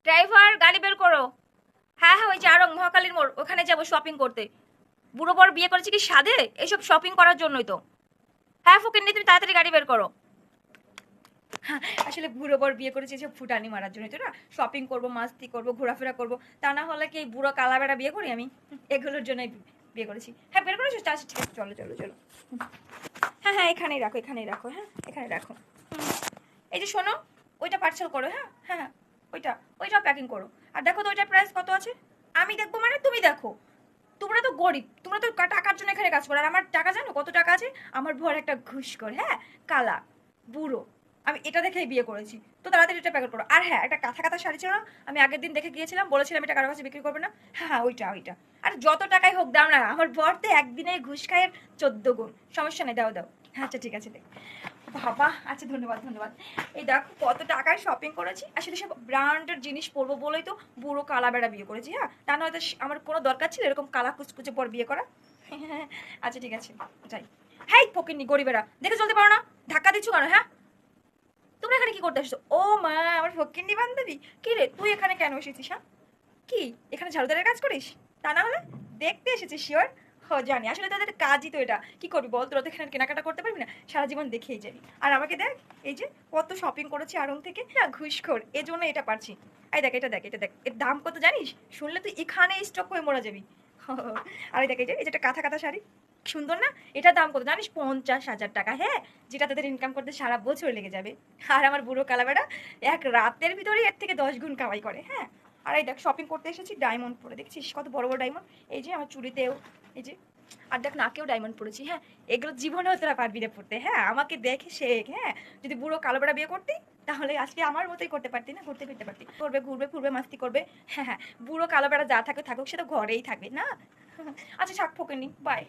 Driver গাড়ি বের করো। হ্যাঁ হ্যাঁ, ওই যে আরং মহাকালীর মোড়, ওখানে যাবো শপিং করতে। বুড়ো বর বিয়ে করেছে কি সাধে? এইসব শপিং করার জন্যই তো। হ্যাঁ ফকিন্নি, তুমি তাড়াতাড়ি গাড়ি বের করো। হ্যাঁ, আসলে বুড়ো বর বিয়ে করেছে এসব ফুটানি মারার জন্য তো না। শপিং করবো, মাস্তি করবো, ঘোরাফেরা করবো। তা না হলে কি এই বুড়ো কালাবেড়া বিয়ে করি আমি? এগুলোর জন্যই বিয়ে করেছি। হ্যাঁ বের করেছো? আচ্ছা ঠিক আছে, চলো চলো চলো। হ্যাঁ হ্যাঁ, এখানেই রাখো, এখানেই রাখো, হ্যাঁ এখানে রাখো। এই যে শোনো, ওইটা পার্সেল করো। হ্যাঁ হ্যাঁ হ্যাঁ, ওইটা ওইটাও প্যাকিং করো। আর দেখো তো ওইটার প্রাইস কত আছে। আমি দেখবো মানে তুমি দেখো? তোমরা তো গরিব, তোমরা তো টাকার জন্য এখানে কাজ করো। আর আমার টাকা জানো কত টাকা আছে? আমার ভর একটা ঘুষখোর, হ্যাঁ, কালা, বুড়ো। আমি এটা দেখেই বিয়ে করেছি। তো তাড়াতাড়ি এটা প্যাকেট করো। আর হ্যাঁ, একটা কাঁথা কাঁথা শাড়ি ছিল না, আমি আগের দিন দেখে গিয়েছিলাম, বলেছিলাম এটা কারো কাছে বিক্রি করবে না। হ্যাঁ হ্যাঁ, ওইটা ওইটা। আর যত টাকাই হোক দাও না, আমার ভর তো একদিনে ঘুষ খায় 14 গুণ। সমস্যা নেই, দাও দাও। আচ্ছা ঠিক আছে, দেখ। বাবা আচ্ছা, ধন্যবাদ ধন্যবাদ। এই দেখো কত টাকায় শপিং করেছি। আসলে সব ব্র্যান্ডের জিনিস পরবো বলেই তো বুড়ো কালা বেড়া বিয়ে করেছি। হ্যাঁ, তা নয়তো আমার কোনো দরকার ছিল এরকম কালা কুচকুচে পর বিয়ে করা? আচ্ছা ঠিক আছে, যাই। হ্যাঁ ফকিন্নি গরিবেরা, দেখে চলতে পারো না? ধাক্কা দিচ্ছ কেন? হ্যাঁ, তোমরা এখানে কি করতে আসছো? ও মা, আমার ফকিন্নি বান্ধবী। কি রে, তুই এখানে কেন এসেছিস? হ্যাঁ, কি এখানে ঝাড়ুদারের কাজ করিস? তা না হলে দেখতে এসেছিস শিওর। জানি, আসলে তাদের কাজই তো এটা। কি করবি বল, তোরা তো এখানে কেনাকাটা করতে পারবি না, সারা জীবন দেখেই যাবি। আর আমাকে দেখ, এই যে কত শপিং করেছি আড়ং থেকে না, ঘুষখোর, এজন্য এটা পারছি। এই দেখ, এটা দেখ, এটা দেখ, এর দাম কত জানিস? শুনলে তুই এখানে স্টক হয়ে মরা যাবি। আর এই দেখ, এই যে একটা কাঁথা কাঁথা শাড়ি, সুন্দর না? এটার দাম কত জানিস? 50,000 টাকা। হ্যাঁ, যেটা তাদের ইনকাম করতে সারা বছর লেগে যাবে। আর আমার বুড়ো কালাবেড়া এক রাতের ভিতরেই এর থেকে 10 গুণ কামাই করে। হ্যাঁ, আর এই দেখ শপিং করতে এসেছি ডায়মন্ড পরে, দেখছিস কত বড় বড় ডায়মন্ড। এই যে আমার চুড়িতেও, এই যে, আর দেখ নাকেও ডায়মন্ড পরেছি। হ্যাঁ, এগুলো জীবনেও তোরা পারবি না পড়তে। হ্যাঁ, আমাকে দেখে শেখ। হ্যাঁ, যদি বুড়ো কালো বেড়া বিয়ে করতি তাহলে আজকে আমার মতোই করতে পারতি না, ঘুরতে ফিরতে পারতি। করবে, ঘুরবে ফুরবে, মাস্তি করবে। হ্যাঁ হ্যাঁ, বুড়ো কালো বেড়া যা থাকে থাকুক, সে তো ঘরেই থাকবে না। আচ্ছা থাক ফোকেনি, বাই।